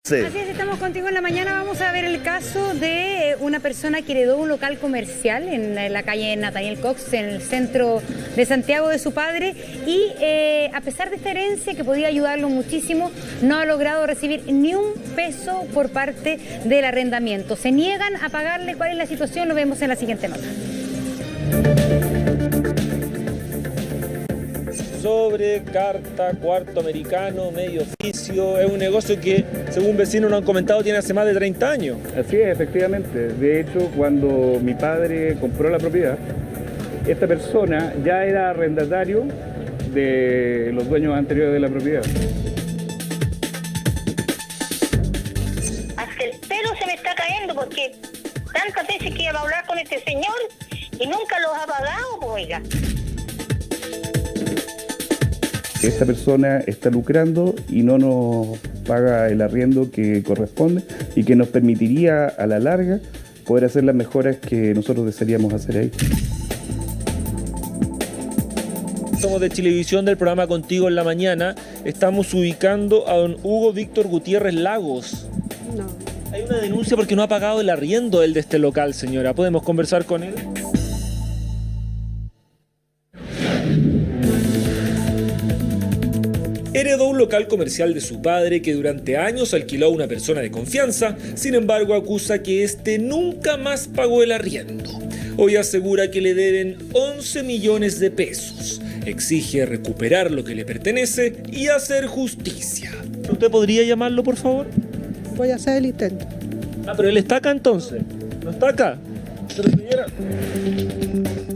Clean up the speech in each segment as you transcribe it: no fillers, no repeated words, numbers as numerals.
Sí. Así es, estamos contigo en la mañana. Vamos a ver el caso de una persona que heredó un local comercial en la calle Nathaniel Cox, en el centro de Santiago, de su padre, y a pesar de esta herencia que podía ayudarlo muchísimo, no ha logrado recibir ni un peso por parte del arrendamiento. Se niegan a pagarle. ¿Cuál es la situación? Lo vemos en la siguiente nota. Sobre, carta, cuarto americano, medio oficio. Es un negocio que, según vecinos nos han comentado, tiene hace más de 30 años. Así es, efectivamente. De hecho, cuando mi padre compró la propiedad, esta persona ya era arrendatario de los dueños anteriores de la propiedad. Hasta el pelo se me está cayendo porque tantas veces que iba a hablar con este señor y nunca los ha pagado, pues, oiga. Esta persona está lucrando y no nos paga el arriendo que corresponde y que nos permitiría a la larga poder hacer las mejoras que nosotros desearíamos hacer ahí. Somos de Chilevisión, del programa Contigo en la Mañana. Estamos ubicando a don Hugo Víctor Gutiérrez Lagos. No. Hay una denuncia porque no ha pagado el arriendo él de este local, señora. ¿Podemos conversar con él? Heredó un local comercial de su padre que durante años alquiló a una persona de confianza. Sin embargo, acusa que este nunca más pagó el arriendo. Hoy asegura que le deben 11 millones de pesos. Exige recuperar lo que le pertenece y hacer justicia. ¿Usted podría llamarlo, por favor? Voy a hacer el intento. Ah, pero él está acá entonces. ¿No está acá? Pero señora...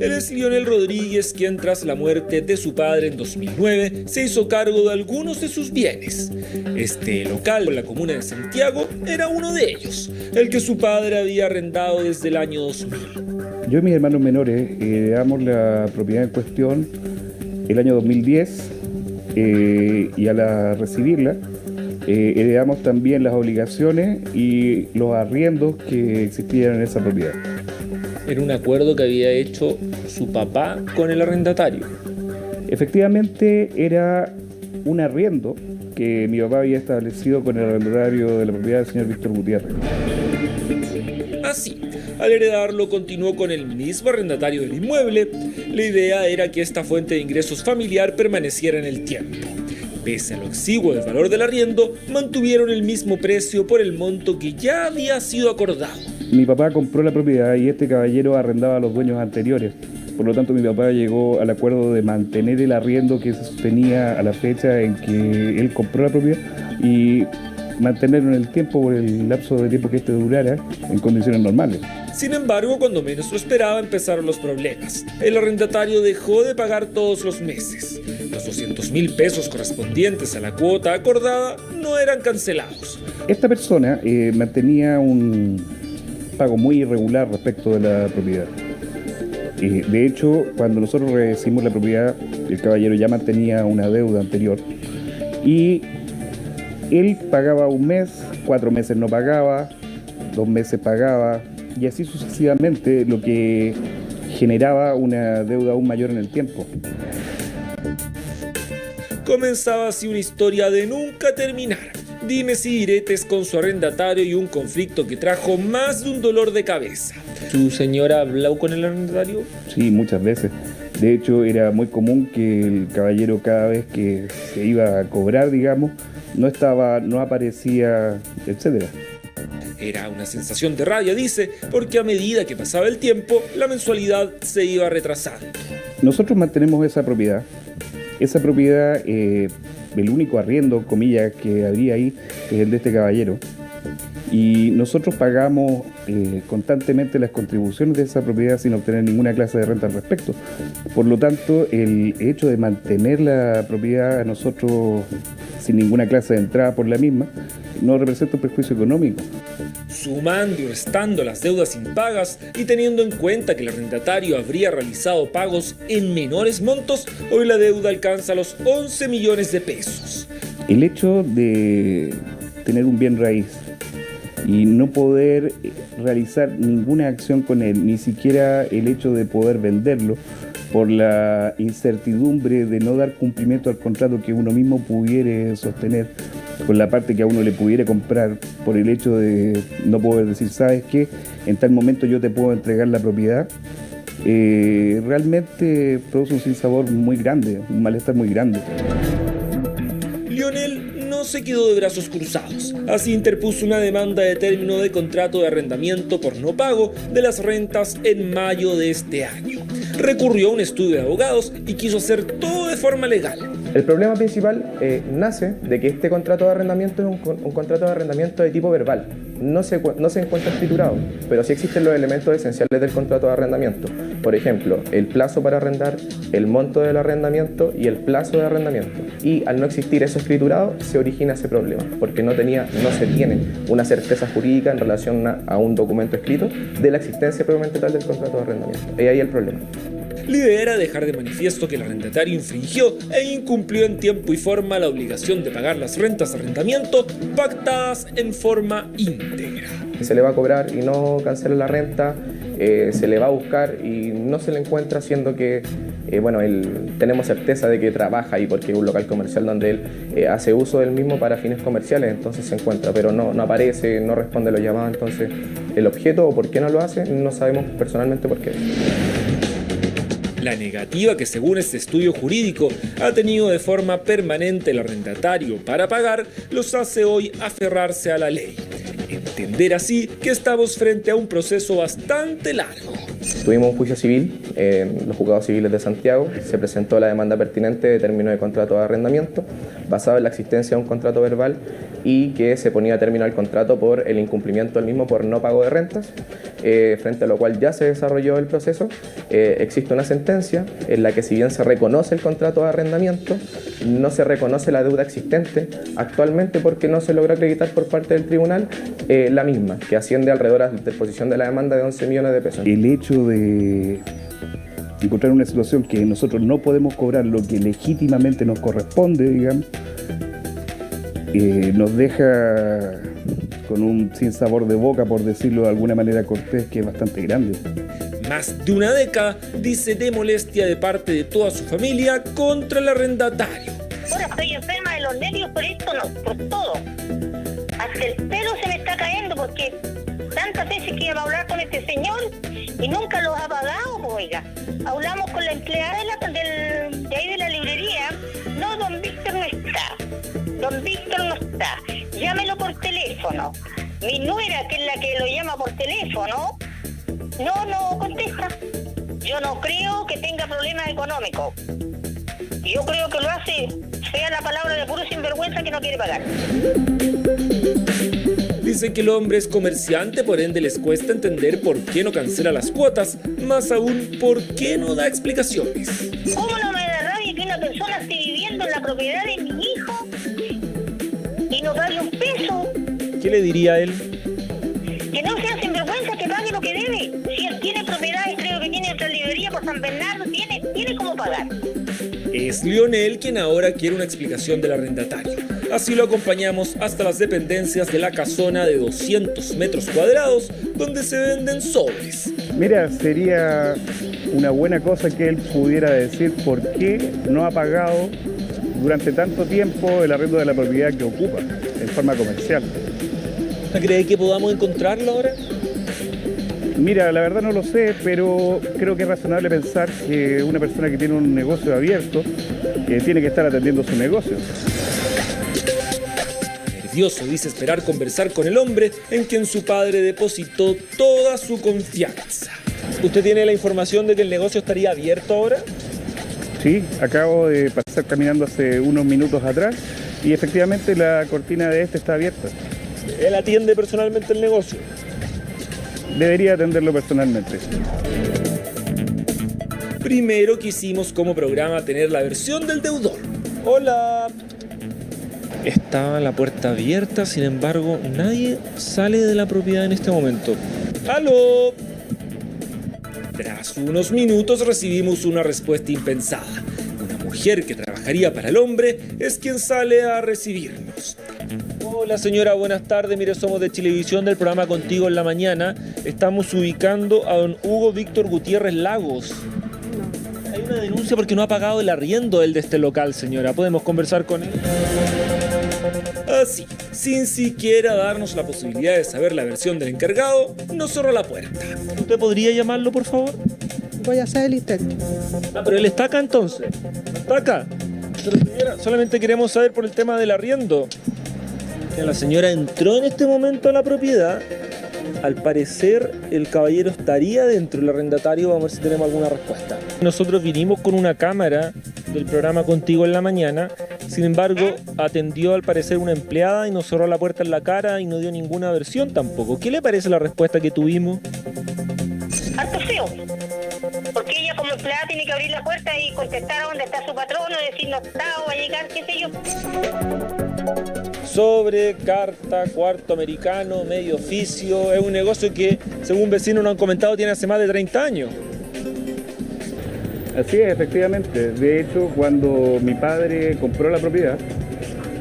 Él es Lionel Rodríguez, quien tras la muerte de su padre en 2009 se hizo cargo de algunos de sus bienes. Este local en la comuna de Santiago era uno de ellos, el que su padre había arrendado desde el año 2000. Yo y mis hermanos menores heredamos la propiedad en cuestión el año 2010 y al recibirla heredamos también las obligaciones y los arriendos que existían en esa propiedad. Era un acuerdo que había hecho su papá con el arrendatario. Efectivamente era un arriendo que mi papá había establecido con el arrendatario de la propiedad del señor Víctor Gutiérrez. Así, al heredarlo continuó con el mismo arrendatario del inmueble. La idea era que esta fuente de ingresos familiar permaneciera en el tiempo. Pese a lo exiguo del valor del arriendo, mantuvieron el mismo precio por el monto que ya había sido acordado. Mi papá compró la propiedad y este caballero arrendaba a los dueños anteriores. Por lo tanto, mi papá llegó al acuerdo de mantener el arriendo que se sostenía a la fecha en que él compró la propiedad y mantenerlo en el tiempo por el lapso de tiempo que este durara en condiciones normales. Sin embargo, cuando menos lo esperaba, empezaron los problemas. El arrendatario dejó de pagar todos los meses. Los 200.000 pesos correspondientes a la cuota acordada no eran cancelados. Esta persona mantenía un pago muy irregular respecto de la propiedad. De hecho, cuando nosotros recibimos la propiedad, el caballero ya mantenía una deuda anterior y él pagaba un mes, 4 meses no pagaba, 2 meses pagaba y así sucesivamente, lo que generaba una deuda aún mayor en el tiempo. Comenzaba así una historia de nunca terminar. Dimes y diretes con su arrendatario y un conflicto que trajo más de un dolor de cabeza. ¿Su señora habló con el arrendatario? Sí, muchas veces. De hecho, era muy común que el caballero cada vez que se iba a cobrar, digamos, no estaba, no aparecía, etc. Era una sensación de rabia, dice, porque a medida que pasaba el tiempo, la mensualidad se iba retrasando. Nosotros mantenemos esa propiedad. Esa propiedad, el único arriendo, comillas, que habría ahí es el de este caballero. Y nosotros pagamos constantemente las contribuciones de esa propiedad sin obtener ninguna clase de renta al respecto. Por lo tanto, el hecho de mantener la propiedad a nosotros sin ninguna clase de entrada por la misma no representa un perjuicio económico. Sumando y restando las deudas impagas y teniendo en cuenta que el arrendatario habría realizado pagos en menores montos, hoy la deuda alcanza los 11 millones de pesos. El hecho de tener un bien raíz y no poder realizar ninguna acción con él, ni siquiera el hecho de poder venderlo, por la incertidumbre de no dar cumplimiento al contrato que uno mismo pudiera sostener, con la parte que a uno le pudiera comprar por el hecho de no poder decir, ¿sabes qué? En tal momento yo te puedo entregar la propiedad, realmente produce un sinsabor muy grande, un malestar muy grande. Lionel no se quedó de brazos cruzados. Así interpuso una demanda de término de contrato de arrendamiento por no pago de las rentas en mayo de este año. Recurrió a un estudio de abogados y quiso hacer todo de forma legal. El problema principal nace de que este contrato de arrendamiento es un contrato de arrendamiento de tipo verbal. No se encuentra escriturado, pero sí existen los elementos esenciales del contrato de arrendamiento. Por ejemplo, el plazo para arrendar, el monto del arrendamiento y el plazo de arrendamiento. Y al no existir eso escriturado, se origina ese problema, porque no se tiene una certeza jurídica en relación a un documento escrito de la existencia propiamente tal del contrato de arrendamiento. Y ahí el problema. La idea era dejar de manifiesto que el arrendatario infringió e incumplió en tiempo y forma la obligación de pagar las rentas de arrendamiento pactadas en forma íntegra. Se le va a cobrar y no cancela la renta, se le va a buscar y no se le encuentra, siendo que tenemos certeza de que trabaja ahí porque es un local comercial donde él hace uso del mismo para fines comerciales, entonces se encuentra, pero no aparece, no responde a los llamados, entonces el objeto o por qué no lo hace, no sabemos personalmente por qué. La negativa que, según este estudio jurídico, ha tenido de forma permanente el arrendatario para pagar, los hace hoy aferrarse a la ley. Entender así que estamos frente a un proceso bastante largo. Tuvimos un juicio civil en los juzgados civiles de Santiago. Se presentó la demanda pertinente de término de contrato de arrendamiento, basado en la existencia de un contrato verbal y que se ponía término al contrato por el incumplimiento del mismo por no pago de rentas, frente a lo cual ya se desarrolló el proceso. Existe una sentencia en la que, si bien se reconoce el contrato de arrendamiento, no se reconoce la deuda existente actualmente porque no se logra acreditar por parte del tribunal la misma, que asciende alrededor a la interposición de la demanda de 11 millones de pesos. El hecho de encontrar una situación que nosotros no podemos cobrar lo que legítimamente nos corresponde, digamos, nos deja con un sinsabor de boca, por decirlo de alguna manera cortés, que es bastante grande. Más de una década, dice, de molestia de parte de toda su familia contra el arrendatario. Ahora estoy enferma de los nervios por esto, no, por todo. Hasta el pelo se me está cayendo porque tantas veces que iba a hablar con este señor y nunca los ha pagado, oiga. Hablamos con la empleada de ahí de la librería. No, don Víctor no está. Don Víctor no está. Llámelo por teléfono. Mi nuera, que es la que lo llama por teléfono, no contesta. Yo no creo que tenga problemas económicos. Yo creo que lo hace, sea la palabra de puro sinvergüenza, que no quiere pagar. Dicen que el hombre es comerciante, por ende les cuesta entender por qué no cancela las cuotas, más aún por qué no da explicaciones. ¿Cómo no me da rabia que una persona esté viviendo en la propiedad de mi hijo y no pague un peso? ¿Qué le diría a él? Que no sea sinvergüenza, que pague lo que debe. Si él tiene propiedades, creo que tiene otra librería por San Bernardo, tiene cómo pagar. Es Lionel quien ahora quiere una explicación del arrendatario. Así lo acompañamos hasta las dependencias de la casona de 200 metros cuadrados, donde se venden sobres. Mira, sería una buena cosa que él pudiera decir por qué no ha pagado durante tanto tiempo el arrendo de la propiedad que ocupa en forma comercial. ¿Cree que podamos encontrarlo ahora? Mira, la verdad no lo sé, pero creo que es razonable pensar que una persona que tiene un negocio abierto tiene que estar atendiendo su negocio. Nervioso, dice esperar conversar con el hombre en quien su padre depositó toda su confianza. ¿Usted tiene la información de que el negocio estaría abierto ahora? Sí, acabo de pasar caminando hace unos minutos atrás y efectivamente la cortina de este está abierta. ¿Él atiende personalmente el negocio? Debería atenderlo personalmente. Primero quisimos como programa tener la versión del deudor. Hola. Estaba la puerta abierta, sin embargo, nadie sale de la propiedad en este momento. ¡Aló! Tras unos minutos recibimos una respuesta impensada. Una mujer que trabajaría para el hombre es quien sale a recibirnos. Hola señora, buenas tardes. Mire, somos de Chilevisión, del programa Contigo en la Mañana. Estamos ubicando a don Hugo Víctor Gutiérrez Lagos. Hay una denuncia porque no ha pagado el arriendo él de este local, señora. ¿Podemos conversar con él? Así, sin siquiera darnos la posibilidad de saber la versión del encargado, nos cerró la puerta. ¿Usted podría llamarlo, por favor? Voy a hacer el intento. Ah, pero él está acá entonces. ¿No está acá? Pero señora, solamente queremos saber por el tema del arriendo. Que la señora entró en este momento a la propiedad. Al parecer, el caballero estaría dentro del arrendatario. Vamos a ver si tenemos alguna respuesta. Nosotros vinimos con una cámara del programa Contigo en la Mañana. Sin embargo, atendió al parecer una empleada y nos cerró la puerta en la cara y no dio ninguna versión tampoco. ¿Qué le parece la respuesta que tuvimos? Harto feo. Porque ella como empleada tiene que abrir la puerta y contestar a dónde está su patrón o decir no está o va a llegar, qué sé yo. Sobre, carta, cuarto americano, medio oficio. Es un negocio que, según vecinos nos han comentado, tiene hace más de 30 años. Así es, efectivamente. De hecho, cuando mi padre compró la propiedad,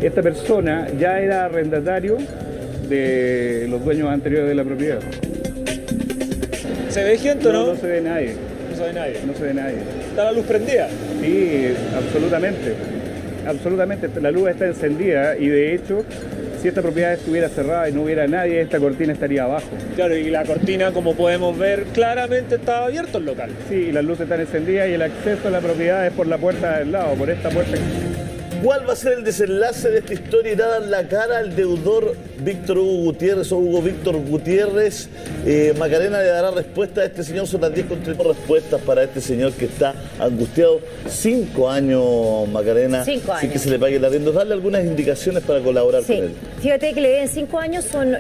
esta persona ya era arrendatario de los dueños anteriores de la propiedad. ¿Se ve gente o no? No se ve nadie. No se ve nadie. No se ve nadie. ¿Está la luz prendida? Sí, absolutamente. Absolutamente. La luz está encendida y de hecho, si esta propiedad estuviera cerrada y no hubiera nadie, esta cortina estaría abajo. Claro, y la cortina, como podemos ver, claramente estaba abierto el local. Sí, y las luces están encendidas y el acceso a la propiedad es por la puerta del lado, por esta puerta. ¿Cuál va a ser el desenlace de esta historia? ¿Irá a dar la cara al deudor Víctor Hugo Gutiérrez o Hugo Víctor Gutiérrez? Macarena le dará respuesta a este señor. Son las 10:30 respuestas para este señor que está angustiado. 5 años, Macarena, 5 años. sin que se le pague el arriendo. Darle algunas indicaciones para colaborar con él. Fíjate que le deben 5 años, son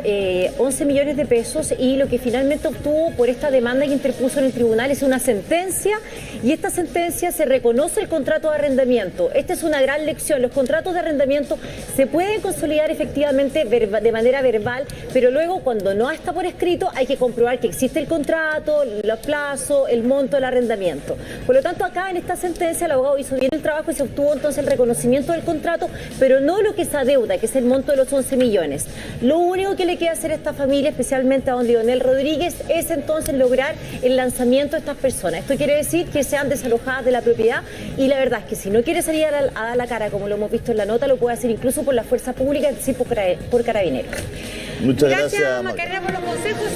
11 millones de pesos y lo que finalmente obtuvo por esta demanda que interpuso en el tribunal es una sentencia y esta sentencia se reconoce el contrato de arrendamiento. Esta es una gran lección. Los contratos de arrendamiento se pueden consolidar efectivamente de manera verbal, pero luego cuando no está por escrito hay que comprobar que existe el contrato, los plazos, el monto del arrendamiento. Por lo tanto, acá en esta sentencia el abogado hizo bien el trabajo y se obtuvo entonces el reconocimiento del contrato, pero no lo que es adeuda, que es el monto de los 11 millones. Lo único que le queda hacer a esta familia, especialmente a don Leonel Rodríguez, es entonces lograr el lanzamiento de estas personas. Esto quiere decir que sean desalojadas de la propiedad y la verdad es que si no quiere salir a dar la cara, como lo hemos visto en la nota, lo puede hacer incluso por la fuerza pública, es decir, por carabineros. Muchas gracias, Macarena, por los consejos.